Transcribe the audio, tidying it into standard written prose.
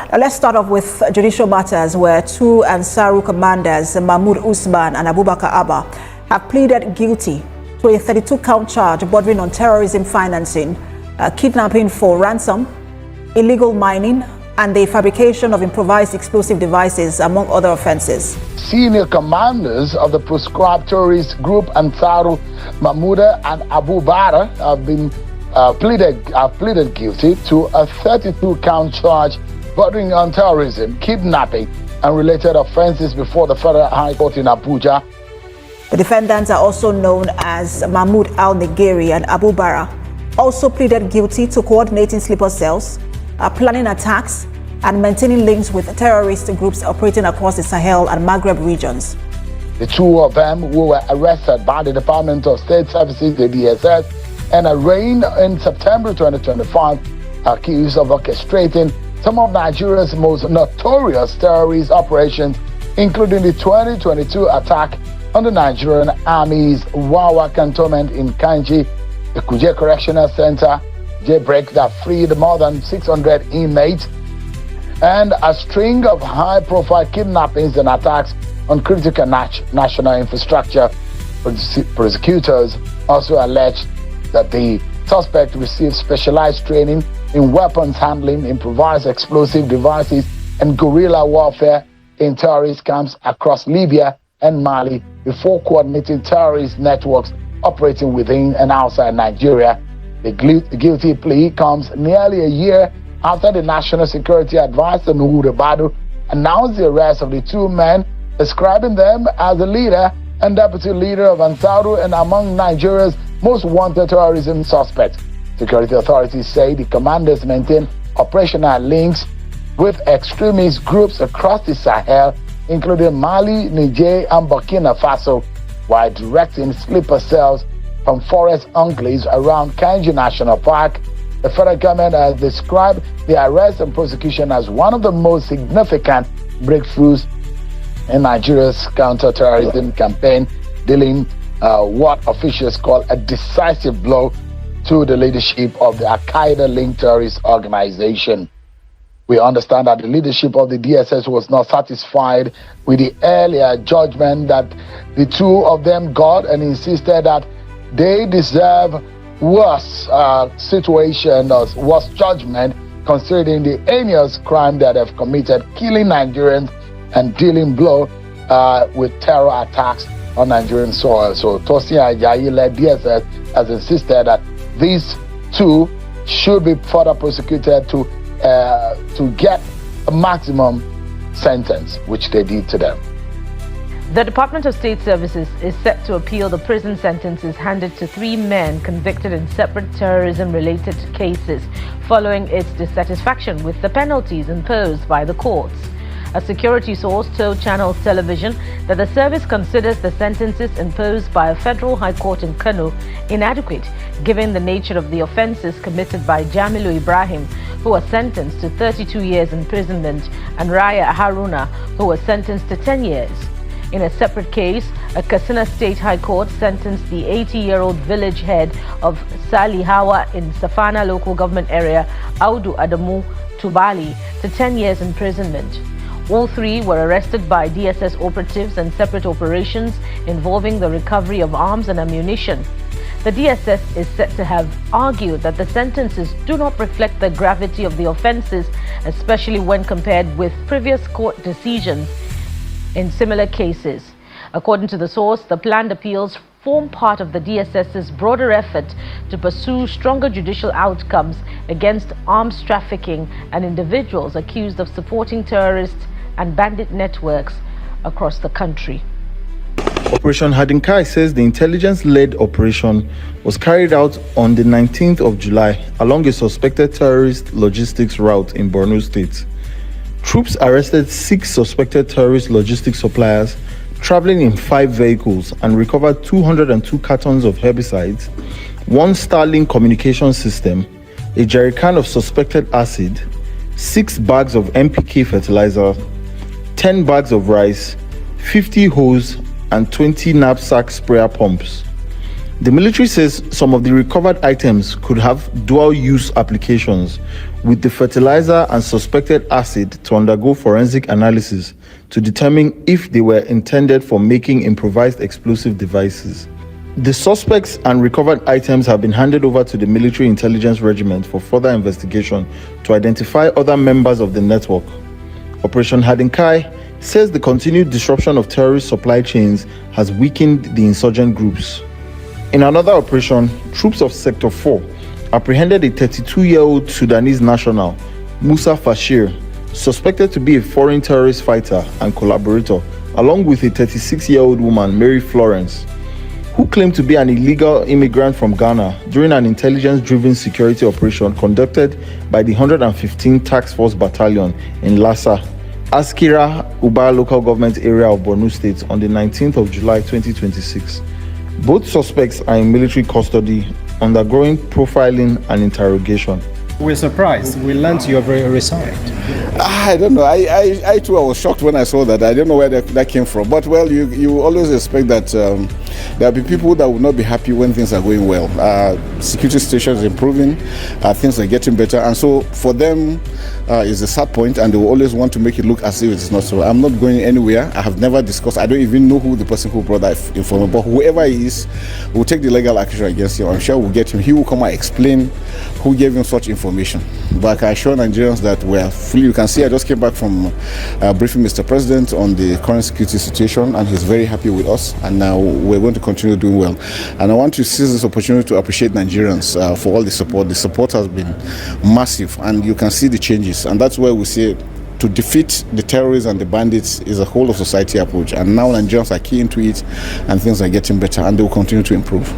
Now let's start off with judicial matters, where two Ansaru commanders, Mahmoud Usman and Abubakar Abba, have pleaded guilty to a 32-count charge bordering on terrorism financing, kidnapping for ransom, illegal mining, and the fabrication of improvised explosive devices, among other offenses. Senior commanders of the proscribed terrorist group Ansaru, Mahmouda and Abu Bara, have been pleaded guilty to a 32-count charge bordering on terrorism, kidnapping, and related offenses before the Federal High Court in Abuja. The defendants are also known as Mahmoud Al-Nigeri and Abu Bara, also pleaded guilty to coordinating sleeper cells, planning attacks, and maintaining links with terrorist groups operating across the Sahel and Maghreb regions. The two of them who were arrested by the Department of State Services, the DSS, and arraigned in September 2025, accused of orchestrating some of Nigeria's most notorious terrorist operations, including the 2022 attack on the Nigerian Army's Wawa cantonment in Kanji, the Kuje Correctional Center, jailbreak that freed more than 600 inmates, and a string of high-profile kidnappings and attacks on critical national infrastructure. Prosecutors also alleged that the suspect received specialized training in weapons handling, improvised explosive devices, and guerrilla warfare in terrorist camps across Libya and Mali before coordinating terrorist networks operating within and outside Nigeria. The guilty plea comes nearly a year after the National Security Advisor Nuhu Badu announced the arrest of the two men, describing them as the leader and deputy leader of Ansaru and among Nigeria's most wanted terrorism suspects. Security authorities say the commanders maintain operational links with extremist groups across the Sahel, including Mali, Niger, and Burkina Faso, while directing sleeper cells from forest enclaves around Kanji National Park. The federal government has described the arrest and prosecution as one of the most significant breakthroughs in Nigeria's counter-terrorism campaign, dealing what officials call a decisive blow to the leadership of the Al-Qaeda-linked terrorist organization. We understand that the leadership of the DSS was not satisfied with the earlier judgment that the two of them got and insisted that they deserve worse situation or worse judgment, considering the heinous crime that have committed, killing Nigerians and dealing blow with terror attacks on Nigerian soil. So Tosin Ajayi-led DSS has insisted that these two should be further prosecuted to get a maximum sentence, which they did to them. The Department of State Services is set to appeal the prison sentences handed to three men convicted in separate terrorism-related cases following its dissatisfaction with the penalties imposed by the courts. A security source told Channels Television that the service considers the sentences imposed by a federal high court in Kano inadequate, given the nature of the offences committed by Jamilu Ibrahim, who was sentenced to 32 years imprisonment, and Raya Haruna, who was sentenced to 10 years. In a separate case, a Katsina State High Court sentenced the 80-year-old village head of Salihawa in Safana local government area, Audu Adamu Tubali, to 10 years imprisonment. All three were arrested by DSS operatives in separate operations involving the recovery of arms and ammunition. The DSS is said to have argued that the sentences do not reflect the gravity of the offences, especially when compared with previous court decisions in similar cases. According to the source, the planned appeals form part of the DSS's broader effort to pursue stronger judicial outcomes against arms trafficking and individuals accused of supporting terrorists and bandit networks across the country. Operation Hadinkai says the intelligence-led operation was carried out on the 19th of July along a suspected terrorist logistics route in Borno State. Troops arrested 6 suspected terrorist logistics suppliers traveling in 5 vehicles and recovered 202 cartons of herbicides, 1 Starlink communication system, a jerrycan of suspected acid, 6 bags of NPK fertilizer, 10 bags of rice, 50 hose, and 20 knapsack sprayer pumps. The military says some of the recovered items could have dual-use applications, with the fertilizer and suspected acid to undergo forensic analysis to determine if they were intended for making improvised explosive devices. The suspects and recovered items have been handed over to the Military Intelligence Regiment for further investigation to identify other members of the network. Operation Hadinkai says the continued disruption of terrorist supply chains has weakened the insurgent groups. In another operation, troops of Sector 4 apprehended a 32-year-old Sudanese national, Musa Fashir, suspected to be a foreign terrorist fighter and collaborator, along with a 36-year-old woman, Mary Florence, who claimed to be an illegal immigrant from Ghana during an intelligence-driven security operation conducted by the 115th Task Force Battalion in Lassa, Askira Uba local government area of Borno State on the 19th of July 2026. Both suspects are in military custody, undergoing profiling and interrogation. We're surprised. We learned you're very resigned. I don't know. I too, I was shocked when I saw that. I don't know where that came from. But well, you always expect that there'll be people that will not be happy when things are going well. Security situation is improving, things are getting better, and so for them is a sad point, and they will always want to make it look as if it's not so. I'm not going anywhere. I have never discussed. I don't even know who the person who brought that information, but whoever he is, we'll take the legal action against him. I'm sure we'll get him. He will come and explain who gave him such information. But I assure Nigerians that we're fully. You can see I just came back from briefing Mr. President on the current security situation, and he's very happy with us, and now we're going to continue doing well. And I want to seize this opportunity to appreciate Nigerians for all the support. The support has been massive, and you can see the changes, and that's where we say to defeat the terrorists and the bandits is a whole of society approach, and now Nigerians are key into it, and things are getting better, and they will continue to improve.